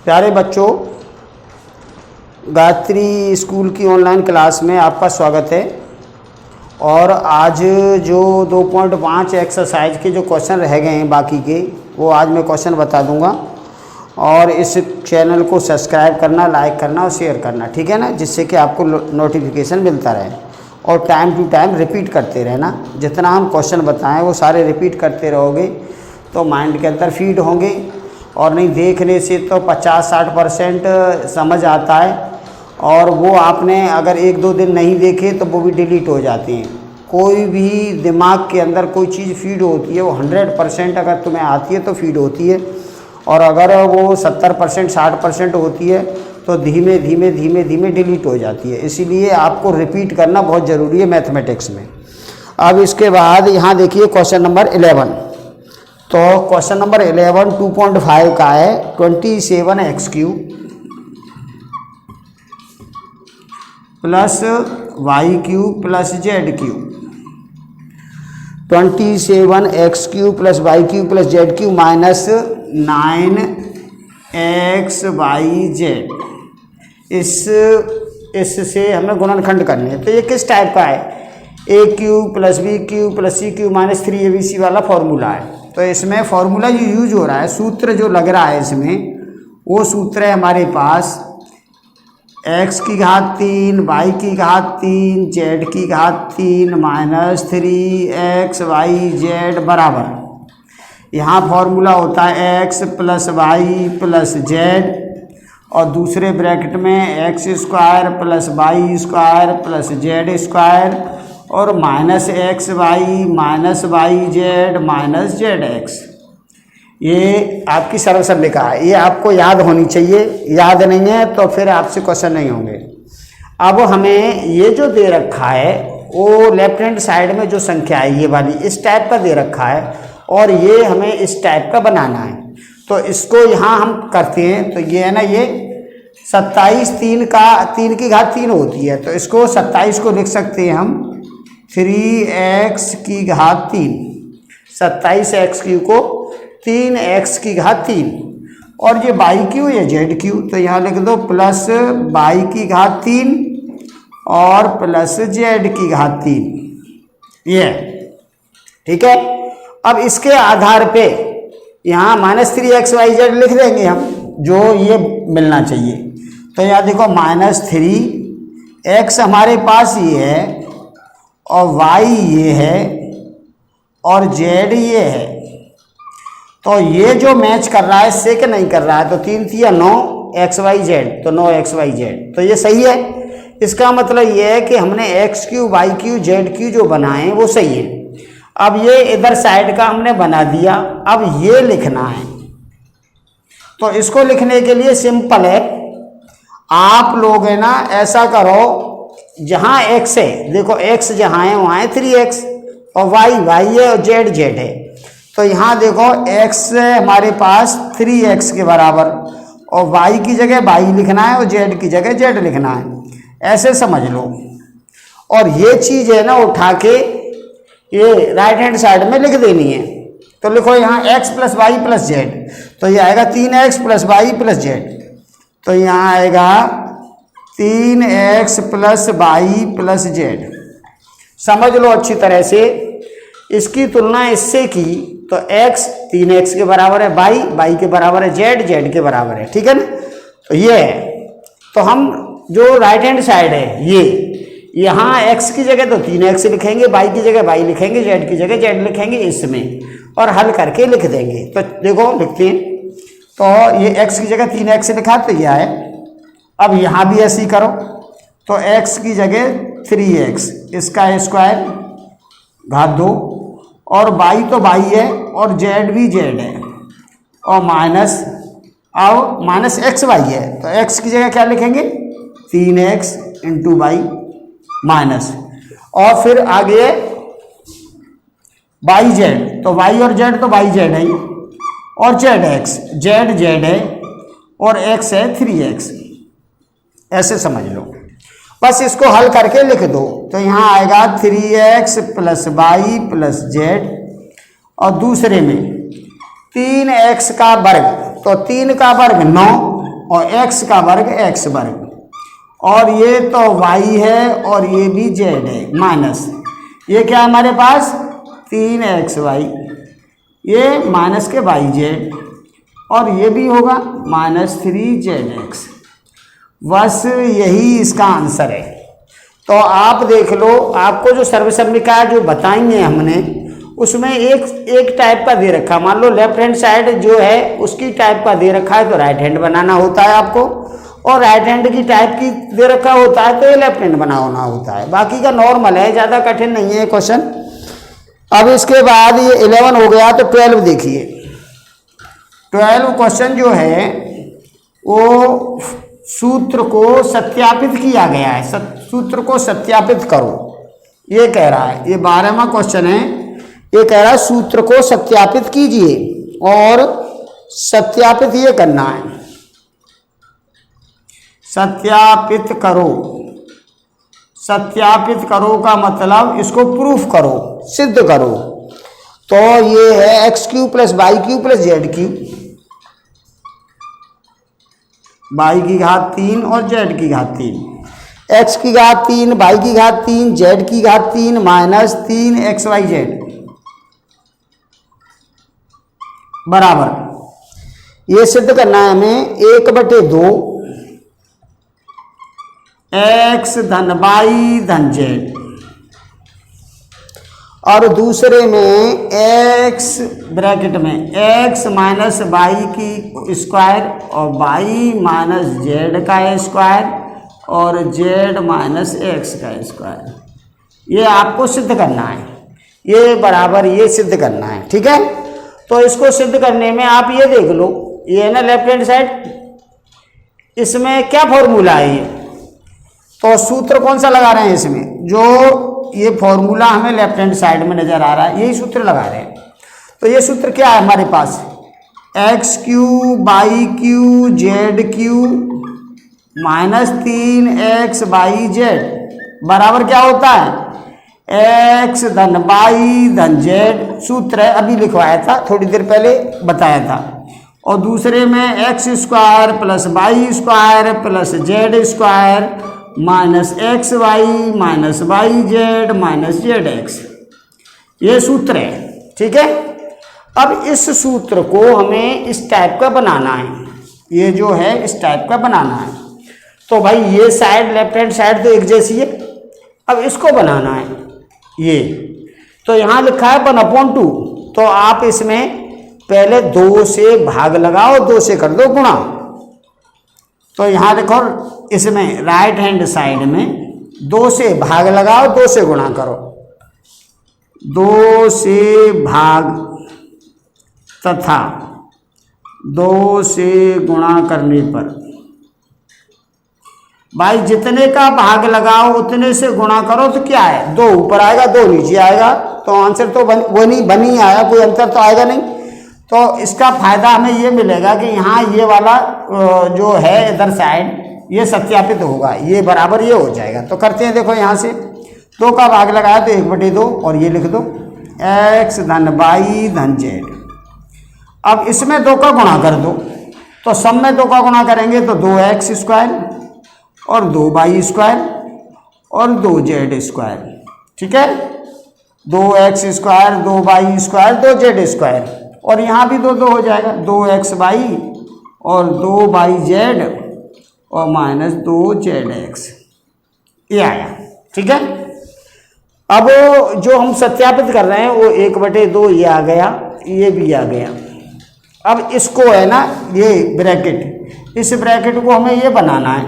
प्यारे बच्चों, गायत्री स्कूल की ऑनलाइन क्लास में आपका स्वागत है। और आज जो 2.5 एक्सरसाइज के जो क्वेश्चन रह गए हैं बाकी के, वो आज मैं क्वेश्चन बता दूंगा। और इस चैनल को सब्सक्राइब करना, लाइक करना और शेयर करना, ठीक है ना, जिससे कि आपको नोटिफिकेशन मिलता रहे। और टाइम टू टाइम रिपीट करते रहना। जितना हम क्वेश्चन बताएं वो सारे रिपीट करते रहोगे तो माइंड के अंदर फीड होंगे। और नहीं देखने से तो 50-60% समझ आता है, और वो आपने अगर 1-2 दिन नहीं देखे तो वो भी डिलीट हो जाती हैं। कोई भी दिमाग के अंदर कोई चीज़ फीड होती है वो 100% अगर तुम्हें आती है तो फीड होती है, और अगर वो 70% 60% होती है तो धीमे धीमे धीमे धीमे डिलीट हो जाती है। इसीलिए आपको रिपीट करना बहुत ज़रूरी है मैथमेटिक्स में। अब इसके बाद यहाँ देखिए क्वेश्चन नंबर 11। तो क्वेश्चन नंबर 11 2.5 का है। 27x³ plus y³ plus z³ 27x³ plus y³ plus z³ minus 9xyz। इससे हमें गुणनखंड करनी है। तो ये किस टाइप का है? a³ plus b³ plus c³ minus 3abc वाला फॉर्मूला है। तो इसमें फॉर्मूला जो यूज हो रहा है, सूत्र जो लग रहा है इसमें, वो सूत्र है हमारे पास x की घात 3 y की घात 3 z की घात 3 माइनस 3xyz बराबर, यहाँ फॉर्मूला होता है x plus y plus z, और दूसरे ब्रैकेट में x² plus y² plus z² और minus xy minus yz minus zx। ये आपकी सरल सरलिका है, ये आपको याद होनी चाहिए। याद नहीं है तो फिर आपसे क्वेश्चन नहीं होंगे। अब हमें ये जो दे रखा है वो लेफ्ट हैंड साइड में जो संख्या है ये वाली इस टाइप का दे रखा है, और ये हमें इस टाइप का बनाना है। तो इसको यहाँ हम करते हैं। तो ये है ना, ये 27 3 की घात 3 होती है। तो इसको 27 को लिख सकते हैं हम 3x की घात 3, 27x³ को 3x की घात 3, और ये y³ या z³ तो यहाँ लिख दो प्लस y की घात 3 और प्लस z की घात 3। ये ठीक है। अब इसके आधार पे यहाँ माइनस 3xyz लिख देंगे हम, जो ये मिलना चाहिए। तो यहाँ देखो माइनस 3x हमारे पास ये है, और y ये है, और z ये है। तो ये जो मैच कर रहा है इससे कि नहीं कर रहा है, तो 3 3 9 xyz, तो 9xyz, तो ये सही है। इसका मतलब ये है कि हमने x³ y³ z³ जो बनाए वो सही है। अब ये इधर साइड का हमने बना दिया, अब ये लिखना है। तो इसको लिखने के लिए सिंपल है, आप लोग है ना ऐसा करो, जहाँ x है, देखो x जहाँ है वहाँ है 3x, और y है और z है। तो यहाँ देखो x हमारे पास 3x के बराबर, और y की जगह y लिखना है और z की जगह z लिखना है। ऐसे समझ लो। और ये चीज़ है ना उठा के ये राइट हैंड साइड में लिख देनी है। तो लिखो यहाँ x plus y plus z, तो ये आएगा 3x plus y plus z. तो यहाँ आएगा 3x plus y plus Z. समझ लो अच्छी तरह से। इसकी तुलना इससे की तो x 3x के बराबर है, y के बराबर है, z के बराबर है, ठीक है ना। तो ये है। तो हम जो राइट हैंड साइड है ये, यहाँ x की जगह तो 3x लिखेंगे, y की जगह y लिखेंगे, z की जगह z लिखेंगे इसमें, और हल करके लिख देंगे। तो देखो लिखते हैं। तो ये x की जगह 3x लिखा तो यह है। अब यहाँ भी ऐसे ही करो। तो x की जगह 3x, इसका स्क्वायर घात 2, और y तो y है और z भी z है, और माइनस xy है। तो x की जगह क्या लिखेंगे 3x इंटू y माइनस, और फिर आगे yz, तो y और z तो yz है, और zx, z है, और x है 3x। ऐसे समझ लो। बस इसको हल करके लिख दो। तो यहाँ आएगा 3x plus y plus z, और दूसरे में 3x का वर्ग, तो 3 का वर्ग 9 और x का वर्ग x वर्ग, और ये तो y है और ये भी z है, माइनस ये क्या है हमारे पास 3xy, ये माइनस के yz, और ये भी होगा -3zx। बस यही इसका आंसर है। तो आप देख लो, आपको जो सर्वसम्मिका जो बताएंगे हमने उसमें एक टाइप का दे रखा, मान लो लेफ्ट हैंड साइड जो है उसकी टाइप का दे रखा है तो राइट हैंड बनाना होता है आपको, और राइट हैंड की टाइप की दे रखा होता है तो ये लेफ्ट हैंड बनाना होता है। बाकी का नॉर्मल है, ज़्यादा कठिन नहीं है क्वेश्चन। अब इसके बाद ये 11 हो गया, तो 12 देखिए। 12 क्वेश्चन जो है वो सूत्र को सत्यापित किया गया है, सूत्र को सत्यापित करो ये कह रहा है। ये 12वां क्वेश्चन है, ये कह रहा है सूत्र को सत्यापित कीजिए, और सत्यापित ये करना है, सत्यापित करो। सत्यापित करो का मतलब इसको प्रूफ करो, सिद्ध करो। तो ये है x³ + y³ + z³, y की घात 3 और z की घात 3, x की घात 3, y की घात 3, z की घात 3 माइनस 3xyz बराबर, ये सिद्ध करना है हमें 1/2 x धन y धन z, और दूसरे में x ब्रैकेट में x माइनस वाई की स्क्वायर और y माइनस जेड का स्क्वायर और z माइनस x का स्क्वायर, ये आपको सिद्ध करना है, ये बराबर ये सिद्ध करना है। ठीक है, तो इसको सिद्ध करने में आप ये देख लो, ये है ना लेफ्ट हैंड साइड, इसमें क्या फॉर्मूला है ये, तो सूत्र कौन सा लगा रहे हैं इसमें, जो ये फॉर्मूला हमें लेफ्ट हैंड साइड में नजर आ रहा है यही सूत्र लगा रहे हैं। तो ये सूत्र क्या है हमारे पास, x³ y³ z³ minus 3xyz बराबर क्या होता है x धन y धन z, सूत्र है अभी लिखवाया था थोड़ी देर पहले बताया था, और दूसरे में x² + y² + z² minus xy minus yz minus zx, ये सूत्र है। ठीक है, अब इस सूत्र को हमें इस टाइप का बनाना है, ये जो है इस टाइप का बनाना है। तो भाई ये साइड लेफ्ट हैंड साइड तो एक जैसी है, अब इसको बनाना है ये, तो यहाँ लिखा है 1/2, तो आप इसमें पहले 2 से भाग लगाओ, 2 से कर दो गुणा। तो यहाँ देखो इसमें राइट हैंड साइड में 2 से भाग लगाओ, 2 से गुणा करो, 2 से भाग तथा 2 से गुणा करने पर भाई जितने का भाग लगाओ उतने से गुणा करो, तो क्या है 2 ऊपर आएगा 2 नीचे आएगा, तो आंसर तो बन ही आया, कोई अंतर तो आएगा नहीं। तो इसका फायदा हमें ये मिलेगा कि यहाँ ये वाला जो है इधर साइड ये सत्यापित होगा, ये बराबर ये हो जाएगा। तो करते हैं, देखो यहाँ से 2 का भाग लगाया तो 1/2, और ये लिख दो x धन y धन z। अब इसमें 2 का गुणा कर दो, तो सब में 2 का गुणा करेंगे तो 2x² और 2y² और 2z²। ठीक है, 2x² 2y² 2z², और यहाँ भी 2 हो जाएगा, 2xy और 2yz और माइनस 2zx, ये आया। ठीक है, अब जो हम सत्यापित कर रहे हैं वो 1/2 ये आ गया, ये भी आ गया। अब इसको है ना ये ब्रैकेट, इस ब्रैकेट को हमें ये बनाना है,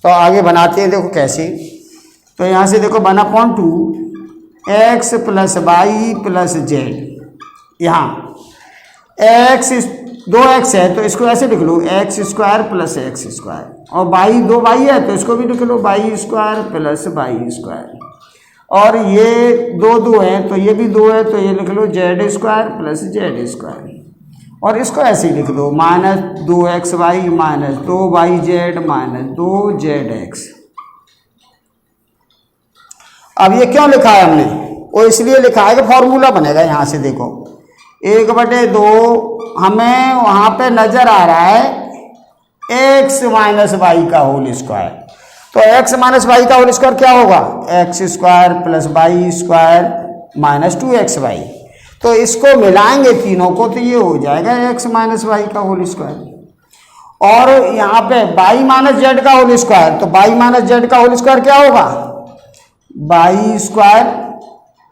तो आगे बनाते हैं, देखो कैसे। तो यहाँ से देखो 1/2 x + y + z, यहाँ x 2x है तो इसको ऐसे लिख लो x² + x², और y 2y है तो इसको भी लिख लो y² + y², और ये 2 है तो ये भी 2 है तो ये लिख लो z² + z², और इसको ऐसे ही लिख दो -2xy minus 2yz minus 2zx। अब ये क्यों लिखा है हमने, वो इसलिए लिखा है कि फॉर्मूला बनेगा। यहाँ से देखो 1/2 हमें वहाँ पे नजर आ रहा है एक्स माइनस वाई का होल स्क्वायर। तो एक्स माइनस वाई का होल स्क्वायर क्या होगा? X square plus Y square minus 2xy। तो इसको मिलाएंगे तीनों को तो ये हो जाएगा एक्स माइनस वाई का होल स्क्वायर। और यहाँ पे वाई माइनस जेड का होल स्क्वायर, तो वाई माइनस जेड का होल स्क्वायर क्या होगा? Y square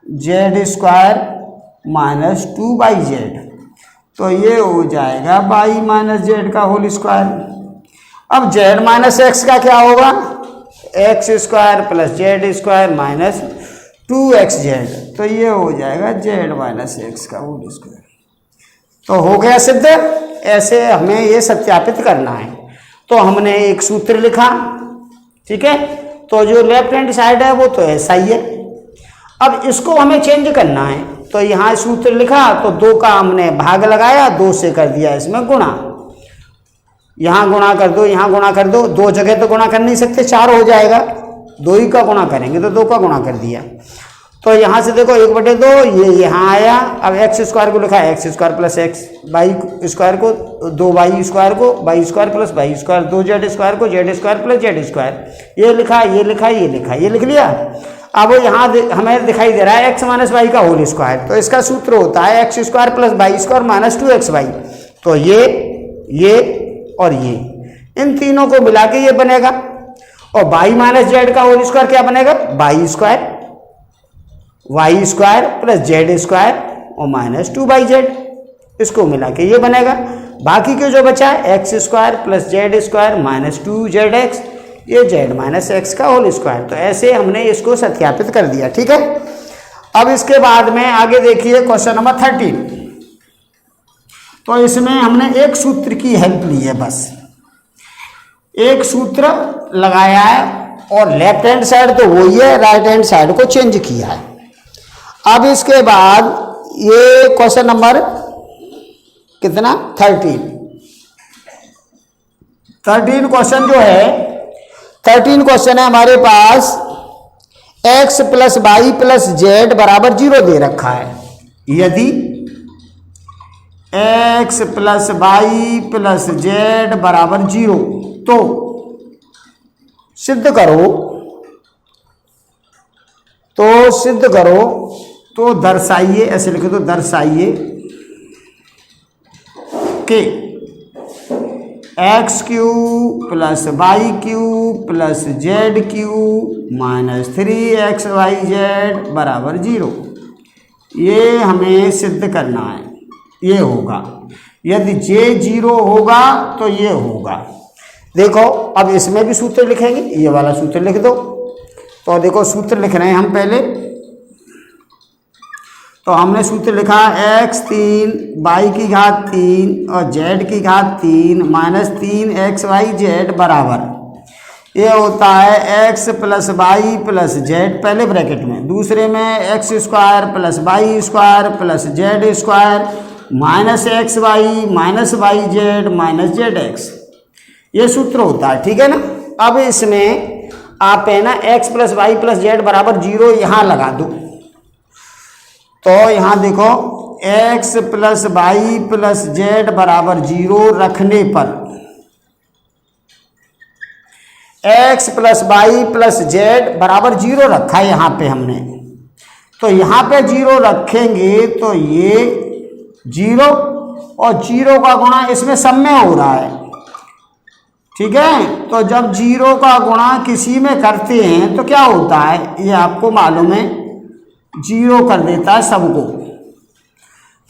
z square minus 2yz। तो ये हो जाएगा वाई माइनस जेड का होल स्क्वायर। अब जेड माइनस एक्स का क्या होगा? X square plus Z square minus 2xz। तो ये हो जाएगा जेड माइनस एक्स का होल स्क्वायर। तो हो गया सिद्ध। ऐसे हमें ये सत्यापित करना है। तो हमने एक सूत्र लिखा, ठीक है। तो जो लेफ्ट हैंड साइड है वो तो ऐसा ही है। अब इसको हमें चेंज करना है। तो यहाँ सूत्र लिखा तो 2 का हमने भाग लगाया, 2 से कर दिया इसमें गुणा। यहाँ गुणा कर दो, यहाँ गुणा कर दो। 2 जगह तो गुणा कर नहीं सकते, 4 हो जाएगा। 2 ही का गुणा करेंगे तो 2 का गुणा कर दिया। तो यहाँ से देखो 1/2 ये यहाँ आया। अब एक्स स्क्वायर को लिखा है x square plus X, Y square को 2y स्क्वायर को Y square plus Y square, 2z square को Z square plus Z square. ये लिखा, ये लिखा, ये लिखा, ये लिख लिया। अब यहाँ हमें दिखाई दे रहा है एक्स माइनस वाई का होल स्क्वायर। तो इसका सूत्र होता है x square plus Y square minus 2xy। तो ये और ये, इन तीनों को मिला के ये बनेगा। और वाई माइनस जेड का होल स्क्वायर क्या बनेगा? Y square plus Z square और माइनस 2yz। इसको मिला के ये बनेगा। बाकी के जो बचा है x square plus Z square minus 2zx, ये जेड माइनस एक्स का होल स्क्वायर। तो ऐसे हमने इसको सत्यापित कर दिया, ठीक है। अब इसके बाद में आगे देखिए क्वेश्चन नंबर 13। तो इसमें हमने एक सूत्र की हेल्प ली है, बस एक सूत्र लगाया है और लेफ्ट हैंड साइड तो वही है, राइट हैंड साइड को चेंज किया है। अब इसके बाद ये क्वेश्चन नंबर कितना? 13 क्वेश्चन जो है, 13 क्वेश्चन है हमारे पास। x plus y plus z बराबर 0 दे रखा है। यदि x plus y plus z बराबर 0 तो सिद्ध करो, तो दर्शाइए, ऐसे लिखे तो दर्शाइए कि x cube plus y cube plus z cube minus 3xyz बराबर 0। ये हमें सिद्ध करना है। ये होगा, यदि j 0 होगा तो ये होगा। देखो अब इसमें भी सूत्र लिखेंगे, ये वाला सूत्र लिख दो। तो देखो सूत्र लिख रहे हैं हम पहले। तो हमने सूत्र लिखा x 3 वाई की घात 3 और z की घात 3 माइनस 3xyz बराबर, ये होता है x plus y plus z पहले ब्रैकेट में, दूसरे में x square plus Y square plus Z square minus x y minus y z minus z x. ये सूत्र होता है, ठीक है ना। अब इसमें आप है ना x plus y plus z बराबर 0 यहाँ लगा दो। तो यहाँ देखो x plus y plus z बराबर 0 रखने पर x plus y plus z बराबर 0 रखा है यहाँ पे हमने। तो यहाँ पे 0 रखेंगे तो ये 0 और 0 का गुणा इसमें सब में हो रहा है, ठीक है। तो जब 0 का गुणा किसी में करते हैं तो क्या होता है, ये आपको मालूम है, 0 कर देता है सबको।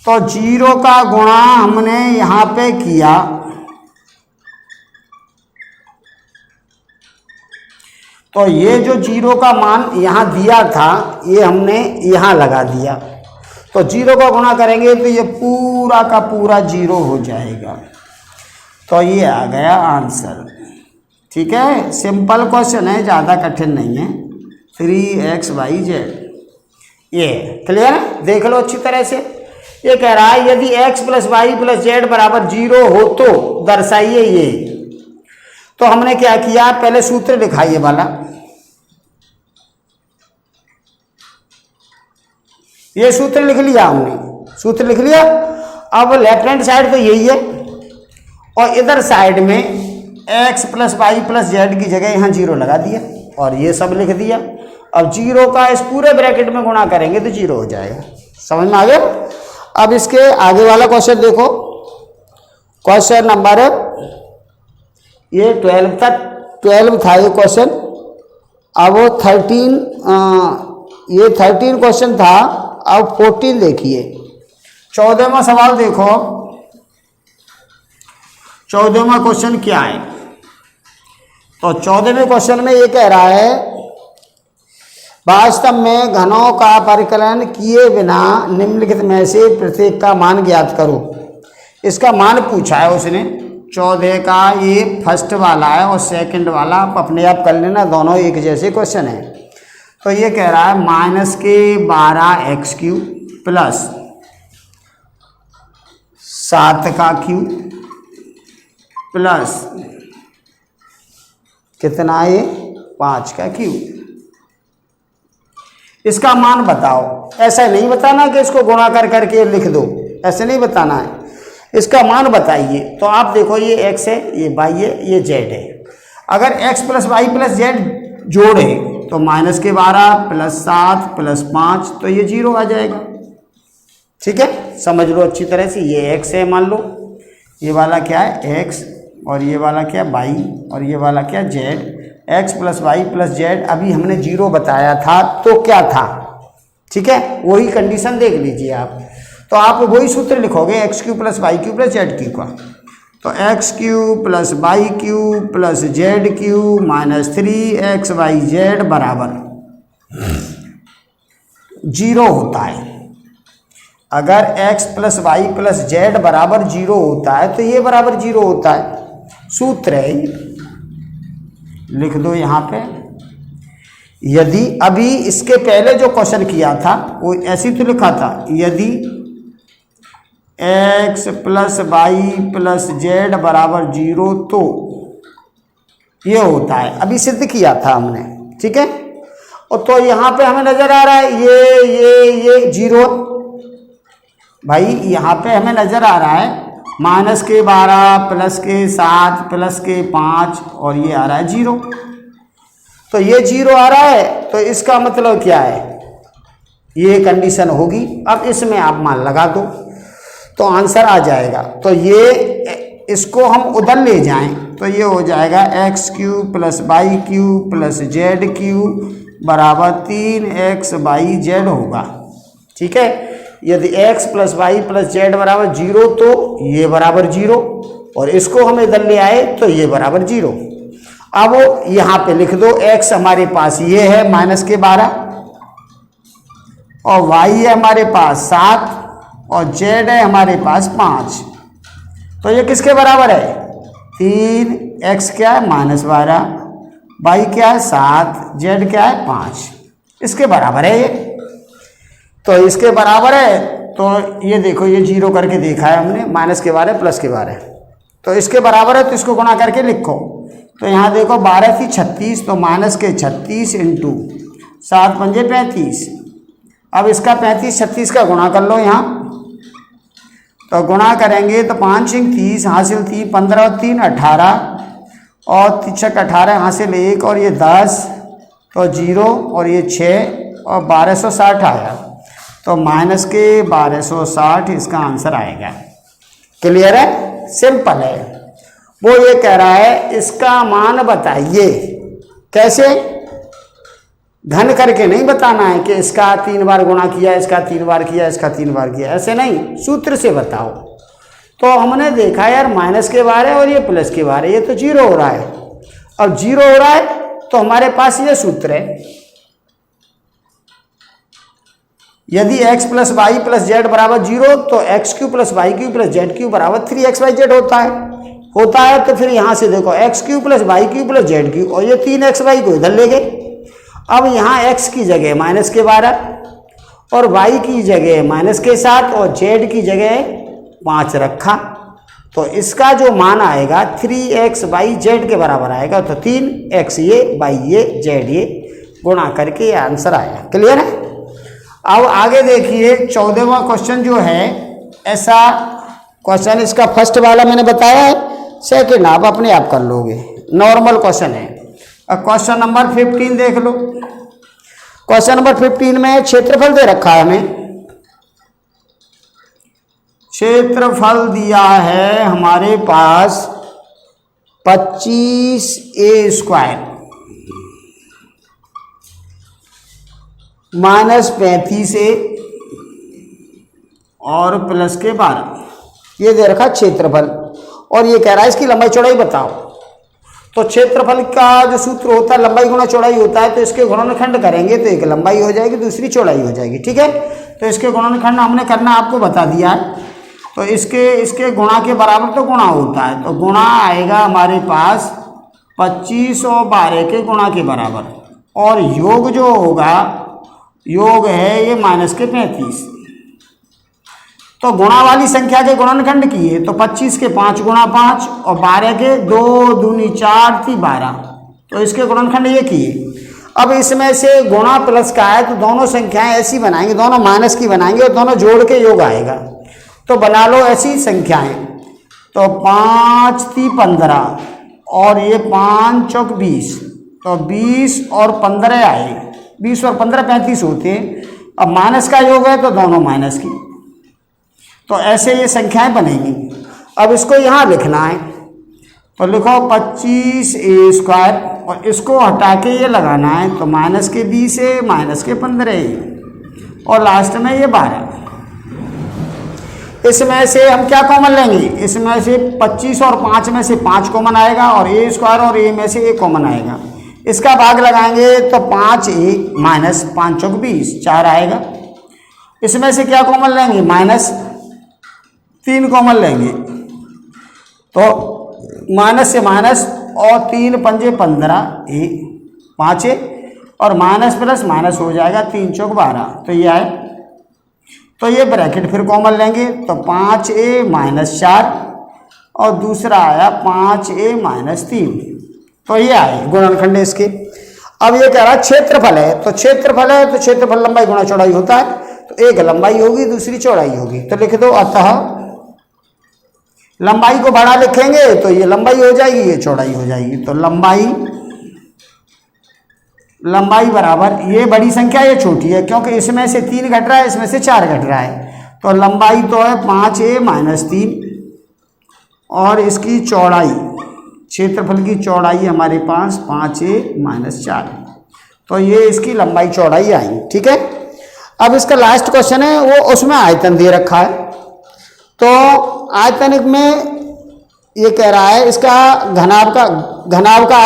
तो 0 का गुणा हमने यहाँ पे किया, तो ये जो 0 का मान यहाँ दिया था ये हमने यहाँ लगा दिया। तो 0 का गुणा करेंगे तो ये पूरा का पूरा 0 हो जाएगा। तो ये आ गया आंसर, ठीक है। सिंपल क्वेश्चन है, ज़्यादा कठिन नहीं है। 3xyz, ये क्लियर है, देख लो अच्छी तरह से। ये कह रहा है यदि x plus y plus z बराबर 0 हो तो दर्शाइए ये। तो हमने क्या किया, पहले सूत्र लिखा ये वाला, ये सूत्र लिख लिया हमने, सूत्र लिख लिया। अब लेफ्ट हैंड साइड तो यही है और इधर साइड में x plus y plus z की जगह यहाँ 0 लगा दिया और ये सब लिख दिया। अब 0 का इस पूरे ब्रैकेट में गुणा करेंगे तो 0 हो जाएगा। समझ में आ गया? अब इसके आगे वाला क्वेश्चन देखो, क्वेश्चन नंबर ये 12 था ये क्वेश्चन। अब वो 13 क्वेश्चन था। अब 14 देखिए। 14वां सवाल देखो। 14वां क्वेश्चन क्या है? तो 14वें क्वेश्चन में ये कह रहा है वास्तव में घनों का परिकलन किए बिना निम्नलिखित में से प्रत्येक का मान ज्ञात करो। इसका मान पूछा है उसने। 14 का ये फर्स्ट वाला है और सेकंड वाला आप अपने आप कर लेना, दोनों एक जैसे क्वेश्चन है। तो ये कह रहा है -12x³ प्लस 7 का क्यूब प्लस कितना है 5 का क्यूब। इसका मान बताओ। ऐसा नहीं बताना कि इसको गुणा कर करके लिख दो, ऐसे नहीं बताना है। इसका मान बताइए। तो आप देखो ये x है, ये y है, ये z है। अगर x plus y plus z जोड़े तो -12 प्लस 7 प्लस 5 तो ये 0 आ जाएगा। ठीक है, समझ लो अच्छी तरह से। ये x है मान लो, ये वाला क्या है x और ये वाला क्या y और ये वाला क्या z। x plus y plus z अभी हमने 0 बताया था तो क्या था? ठीक है, वही कंडीशन देख लीजिए आप। तो आप वही सूत्र लिखोगे x³ plus y³ plus z³ का। तो x³ plus y³ plus z³ minus 3xyz बराबर 0 होता है। अगर x plus y plus z बराबर 0 होता है तो ये बराबर 0 होता है। सूत्र है, लिख दो यहाँ पे। यदि अभी इसके पहले जो क्वेश्चन किया था वो ऐसी तो लिखा था, यदि x plus y plus z बराबर 0 तो ये होता है। अभी सिद्ध किया था हमने। ठीक है, और तो यहाँ पे हमें नजर आ रहा है ये 0 भाई। यहाँ पे हमें नजर आ रहा है -12 प्लस 7 प्लस 5 और ये आ रहा है 0। तो ये 0 आ रहा है तो इसका मतलब क्या है? ये कंडीशन होगी। अब इसमें आप मान लगा दो तो आंसर आ जाएगा। तो ये इसको हम उधर ले जाएं तो ये हो जाएगा x³ plus y³ plus z³ बराबर 3xyz होगा। ठीक है, यदि x plus y plus z बराबर 0 तो ये बराबर 0 और इसको हम इधर ले आए तो ये बराबर 0। अब यहाँ पे लिख दो x हमारे पास ये है -12 और y है हमारे पास 7 और z है हमारे पास 5। तो ये किसके बराबर है? 3x क्या है -12, y क्या है 7, z क्या है 5। इसके बराबर है ये। तो इसके बराबर है तो ये देखो ये 0 करके देखा है हमने, माइनस के बारे प्लस के बारे। तो इसके बराबर है तो इसको गुणा करके लिखो। तो यहाँ देखो 12 थी 36 तो -36 इंटू 7 पंजे 35। अब इसका 35 36 का गुणा कर लो यहाँ। तो गुणा करेंगे तो 5 × 30 हासिल थी 15 और 3 18 और 3 18 हासिल 1 और ये 10 तो 0 और ये 6 और 1260 आया। तो -1260 इसका आंसर आएगा। क्लियर है? सिंपल है। वो ये कह रहा है इसका मान बताइए। कैसे? घन करके नहीं बताना है कि इसका 3 बार गुणा किया, इसका 3 बार किया, इसका 3 बार किया, ऐसे नहीं, सूत्र से बताओ। तो हमने देखा यार माइनस के बार है और ये प्लस के बार है, ये तो 0 हो रहा है। अब 0 हो रहा है तो हमारे पास ये सूत्र है, यदि x plus y plus z बराबर 0 तो x³ plus y³ plus z³ बराबर 3xyz होता है। तो फिर यहाँ से देखो x³ plus y³ plus z³ और ये 3xy को इधर ले गए। अब यहाँ x की जगह -12 और y की जगह -7 और z की जगह 5 रखा। तो इसका जो मान आएगा 3xyz के बराबर आएगा। तो 3x ये y ये z ये गुणा करके ये आंसर आया। क्लियर है? अब आगे देखिए 14वां क्वेश्चन जो है, ऐसा क्वेश्चन इसका फर्स्ट वाला मैंने बताया है सेकंड आप अपने आप कर लोगे, नॉर्मल क्वेश्चन है। अब क्वेश्चन नंबर 15 देख लो। क्वेश्चन नंबर 15 में क्षेत्रफल दे रखा है हमें। क्षेत्रफल दिया है हमारे पास 25a² -35a और प्लस के 12, ये दे रखा क्षेत्रफल, और ये कह रहा है इसकी लंबाई चौड़ाई बताओ। तो क्षेत्रफल का जो सूत्र होता है लंबाई गुणा चौड़ाई होता है, तो इसके गुणनखंड करेंगे तो एक लंबाई हो जाएगी, दूसरी चौड़ाई हो जाएगी, ठीक है। तो इसके गुणनखंड हमने करना आपको बता दिया है। तो इसके गुणा के बराबर तो गुणा होता है, तो गुणा आएगा हमारे पास 25 और 12 के गुणा के बराबर, और योग जो होगा, योग है ये -35। तो गुणा वाली संख्या के गुणनखंड किए तो 25 के 5 गुणा 5 और 12 के 2 दूनी 4 थी 12, तो इसके गुणनखंड ये किए। अब इसमें से गुणा प्लस का है तो दोनों संख्याएं ऐसी बनाएंगे, दोनों माइनस की बनाएंगे और दोनों जोड़ के योग आएगा। तो बना लो ऐसी संख्याएं, तो 5 थी 15 और ये 5 चौक 20, तो 20 और 15 आए, 20 और 15 35 होते हैं। अब माइनस का योग है तो दोनों माइनस की, तो ऐसे ये संख्याएं बनेंगी। अब इसको यहाँ लिखना है, तो लिखो 25a² और इसको हटा के ये लगाना है, तो -20 -15 और लास्ट में ये 12। इसमें से हम क्या कॉमन लेंगे, इसमें से 25 और 5 में से 5 कॉमन आएगा और a² और a में से 1 कॉमन आएगा। इसका भाग लगाएंगे तो 5a - 5 चौक 20 4 आएगा। इसमें से क्या कॉमन लेंगे, -3 कॉमन लेंगे, तो माइनस से माइनस और 3 पंजे 15 5 और माइनस प्लस माइनस हो जाएगा 3 चौक 12, तो ये आए। तो ये ब्रैकेट फिर कॉमन लेंगे तो 5a - 4 और दूसरा आया 5a - 3, तो ये आए गुणनखंड इसके। अब ये कह रहा है क्षेत्रफल है, तो क्षेत्रफल है तो क्षेत्रफल लंबाई गुणा चौड़ाई होता है, तो एक लंबाई होगी दूसरी चौड़ाई होगी, तो लिख दो अतः लंबाई को बड़ा लिखेंगे तो ये लंबाई हो जाएगी, ये चौड़ाई हो जाएगी। तो लंबाई बराबर ये बड़ी संख्या ये छोटी है, क्योंकि इसमें से 3 घट रहा है, इसमें से 4 घट रहा है, तो लंबाई तो है 5a - 3 और इसकी चौड़ाई, क्षेत्रफल की चौड़ाई हमारे पास 5a - 4, तो ये इसकी लंबाई चौड़ाई आई, ठीक है। अब इसका लास्ट क्वेश्चन है, वो उसमें आयतन दे रखा है। तो आयतन में ये कह रहा है इसका घनाभ का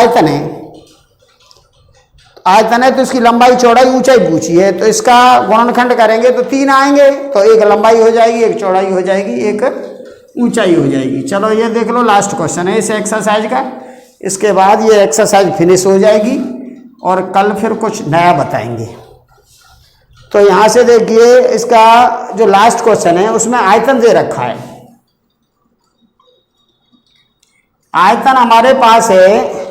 आयतन है तो इसकी लंबाई चौड़ाई ऊंचाई पूछी है, तो इसका गुणनखंड करेंगे तो 3 आएंगे, तो एक लंबाई हो जाएगी, एक चौड़ाई हो जाएगी, एक ऊंचाई हो जाएगी। चलो ये देख लो लास्ट क्वेश्चन है इस एक्सरसाइज का, इसके बाद ये एक्सरसाइज फिनिश हो जाएगी और कल फिर कुछ नया बताएंगे। तो यहाँ से देखिए इसका जो लास्ट क्वेश्चन है उसमें आयतन दे रखा है। आयतन हमारे पास है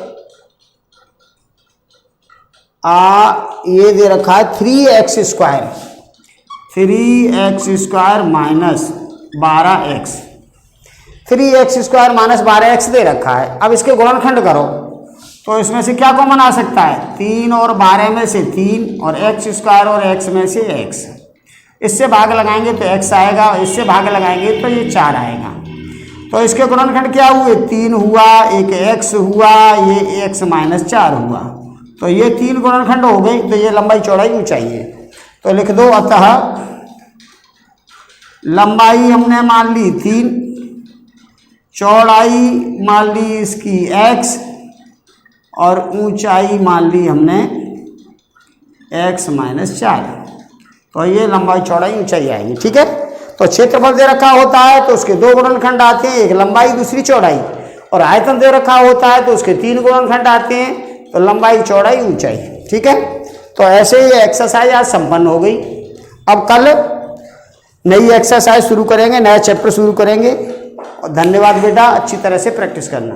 ये दे रखा है 3x² -12x, 3x² - 12x दे रखा है। अब इसके गुणनखंड करो तो इसमें से क्या कॉमन आ सकता है, 3 और 12 में से 3 और x² और x में से x, इससे भाग लगाएंगे तो x आएगा, इससे भाग लगाएंगे तो ये 4 आएगा। तो इसके गुणनखंड क्या हुए, 3 हुआ, एक x हुआ, ये x - 4 हुआ, तो ये 3 गुणनखंड हो गई, तो ये लंबाई चौड़ाई ऊंचाई है। तो लिख दो अतः लंबाई हमने मान ली 3, चौड़ाई मान ली इसकी x और ऊंचाई मान ली हमने x - 4, तो ये लंबाई चौड़ाई ऊंचाई आएगी, ठीक है। तो क्षेत्रफल दे रखा होता है तो उसके 2 गुणनखंड आते हैं, एक लंबाई दूसरी चौड़ाई, और आयतन दे रखा होता है तो उसके 3 गुणनखंड आते हैं, तो लंबाई चौड़ाई ऊंचाई, ठीक है। तो ऐसे ये एक्सरसाइज आज संपन्न हो गई। अब कल नई एक्सरसाइज शुरू करेंगे, नया चैप्टर शुरू करेंगे। और धन्यवाद बेटा, अच्छी तरह से प्रैक्टिस करना।